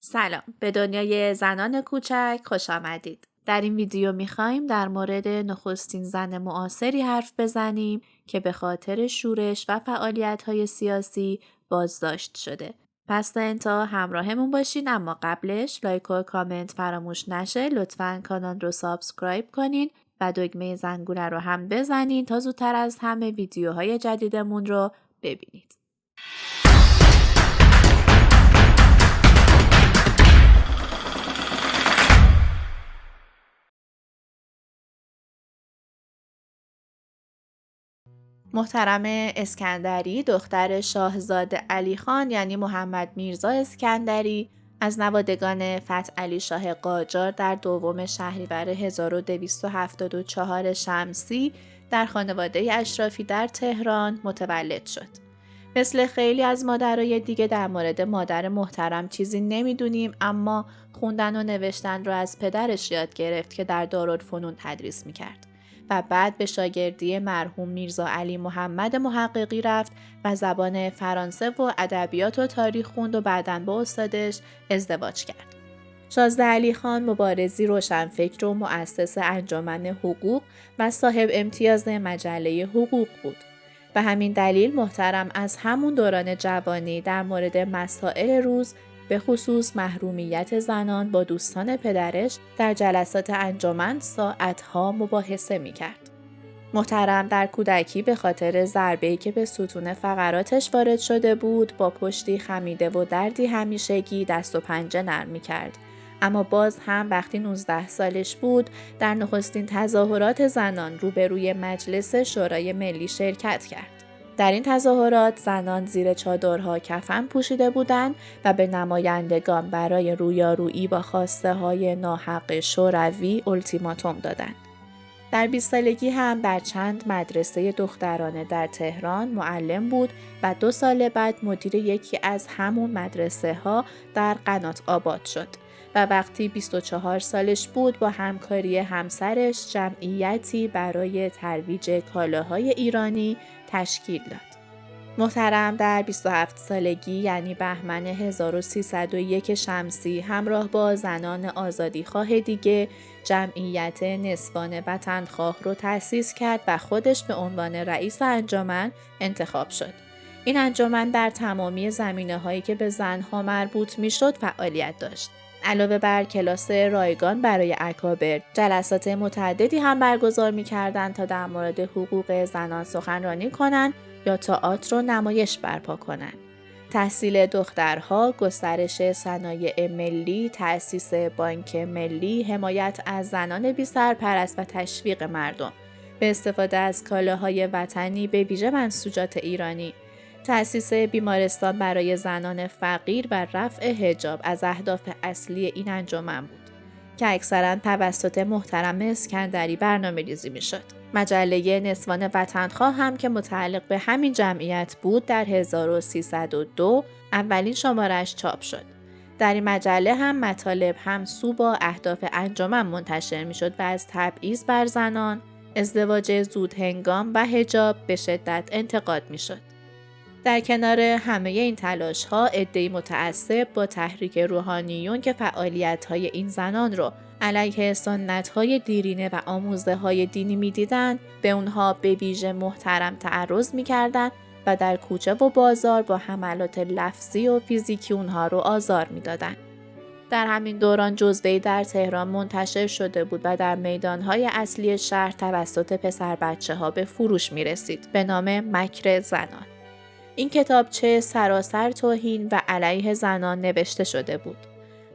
سلام، به دنیای زنان کوچک خوش آمدید. در این ویدیو میخوایم در مورد نخستین زن معاصری حرف بزنیم که به خاطر شورش و فعالیت‌های سیاسی بازداشت شده. پس تا انتها همراهمون باشین، اما قبلش لایک و کامنت فراموش نشه. لطفاً کانال رو سابسکرایب کنین و دکمه زنگوله رو هم بزنین تا زودتر از همه ویدیوهای جدیدمون رو ببینید. محترم اسکندری، دختر شاهزاده علی خان یعنی محمد میرزا اسکندری، از نوادگان فتح علی شاه قاجار در دوم شهریور 1274 شمسی در خانواده اشرافی در تهران متولد شد. مثل خیلی از مادرای دیگه در مورد مادر محترم چیزی نمیدونیم، اما خوندن و نوشتن رو از پدرش یاد گرفت که در دارالفنون تدریس میکرد و بعد به شاگردی مرحوم میرزا علی محمد محققی رفت و زبان فرانسه و ادبیات و تاریخ خوند و بعداً با استادش ازدواج کرد. شازده علی خان مبارزی روشنفکر و مؤسس انجمن حقوق و صاحب امتیاز مجله حقوق بود. به همین دلیل محترم از همون دوران جوانی در مورد مسائل روز، به خصوص محرومیت زنان، با دوستان پدرش در جلسات انجمن ساعتها مباحثه می‌کرد. محترم در کودکی به خاطر ضربه‌ای که به ستون فقراتش وارد شده بود، با پشتی خمیده و دردی همیشگی دست و پنجه نرم می‌کرد. اما باز هم وقتی 19 سالش بود، در نخستین تظاهرات زنان روبروی مجلس شورای ملی شرکت کرد. در این تظاهرات زنان زیر چادرها کفن پوشیده بودند و به نمایندگان برای رویارویی با خواسته های ناحق شوروی التیماتوم دادند. در 20 سالگی هم در چند مدرسه دخترانه در تهران معلم بود و 2 سال بعد مدیر یکی از همون مدرسه ها در قنات آباد شد و وقتی 24 سالش بود با همکاری همسرش جمعیتی برای ترویج کالاهای ایرانی تشکیل داد. محترم در 27 سالگی یعنی بهمن 1301 شمسی همراه با زنان آزادیخواه دیگه جمعیت نسوان وطنخواه رو تأسیس کرد و خودش به عنوان رئیس انجمن انتخاب شد. این انجمن در تمامی زمینه‌هایی که به زنها مربوط میشد فعالیت داشت. علاوه بر کلاس رایگان برای اکابر، جلسات متعددی هم برگزار می‌کردند تا در مورد حقوق زنان سخنرانی کنند یا تئاتر و نمایش برپا کنند. تحصیل دخترها، گسترش صنایع ملی، تأسیس بانک ملی، حمایت از زنان بی‌سرپرست و تشویق مردم به استفاده از کالاهای وطنی به ویژه منسوجات ایرانی، تأسیس بیمارستان برای زنان فقیر و رفع حجاب از اهداف اصلی این انجمن بود که اکثراً توسط محترم اسکندری برنامه‌ریزی می‌شد. مجله نسوان وطنخواه هم که متعلق به همین جمعیت بود در 1302 اولین شمارش چاپ شد. در این مجله هم مطالب همسو با اهداف انجمن منتشر می‌شد و از تبعیض بر زنان، ازدواج زودهنگام و حجاب به شدت انتقاد می‌شد. در کنار همه این تلاش‌ها، عده‌ای متعصب با تحریک روحانیون که فعالیت‌های این زنان رو علیه سنت‌های دیرینه و آموزه‌های دینی می‌دیدند، به اونها به ویژه محترم تعرض می‌کردند و در کوچه و بازار با حملات لفظی و فیزیکی اونها رو آزار می‌دادند. در همین دوران جزوه‌ای در تهران منتشر شده بود و در میدان‌های اصلی شهر توسط پسر بچه‌ها به فروش می‌رسید به نام مکر زنان. این کتابچه سراسر توهین و علیه زنان نوشته شده بود.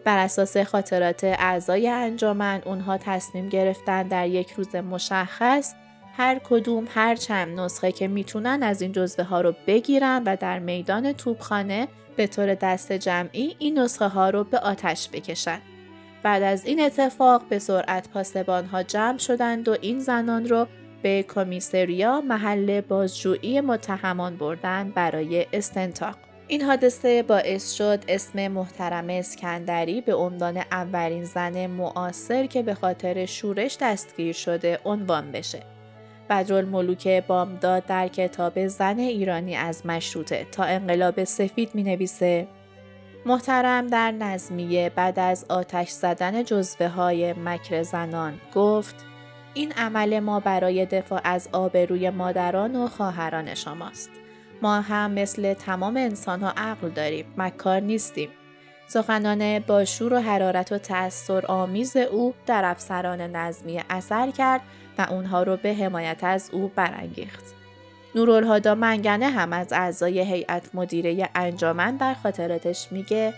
بر اساس خاطرات اعضای انجمن اونها تصمیم گرفتن در یک روز مشخص هر کدوم هر چند نسخه که میتونن از این جزوه ها رو بگیرن و در میدان توپخانه به طور دست جمعی این نسخه ها رو به آتش بکشن. بعد از این اتفاق به سرعت پاسبان ها جمع شدند و این زنان رو به کمیسریا محل بازجویی متهمان بردن برای استنتاق. این حادثه باعث شد اسم محترم اسکندری به عنوان اولین زن معاصر که به خاطر شورش دستگیر شده عنوان بشه. بدرالملوک بامداد در کتاب زن ایرانی از مشروطه تا انقلاب سفید می نویسه: محترم در نظمیه بعد از آتش زدن جزوه‌های مکر زنان گفت: این عمل ما برای دفاع از آبروی مادران و خواهران شماست. ما هم مثل تمام انسان‌ها عقل داریم، مکار نیستیم. سخنان با شور و حرارت و تأثیر آمیز او در افسران نظمیه اثر کرد و اونها رو به حمایت از او برانگیخت. نورالهدی منگنه هم از اعضای هیئت مدیره انجمن در خاطراتش میگه: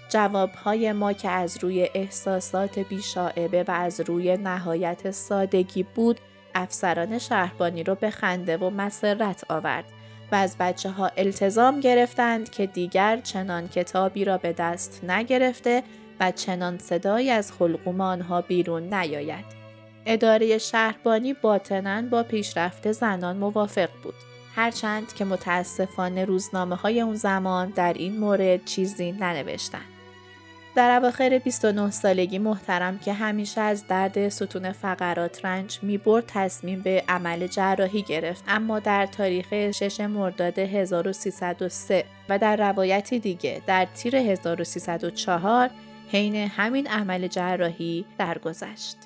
جوابهای ما که از روی احساسات بی‌شائبه و از روی نهایت سادگی بود، افسران شهربانی رو به خنده و مسرت آورد و از بچه‌ها التزام گرفتند که دیگر چنان کتابی را به دست نگرفته و چنان صدایی از حلقوم آنها بیرون نیاید. اداره شهربانی باطناً با پیشرفت زنان موافق بود، هرچند که متاسفانه روزنامه‌های اون زمان در این مورد چیزی ننوشتند. در اواخر 29 سالگی محترم که همیشه از درد ستون فقرات رنج می‌برد تصمیم به عمل جراحی گرفت، اما در تاریخ 6 مرداد 1303 و در روایتی دیگه در تیر 1304 حین همین عمل جراحی درگذشت.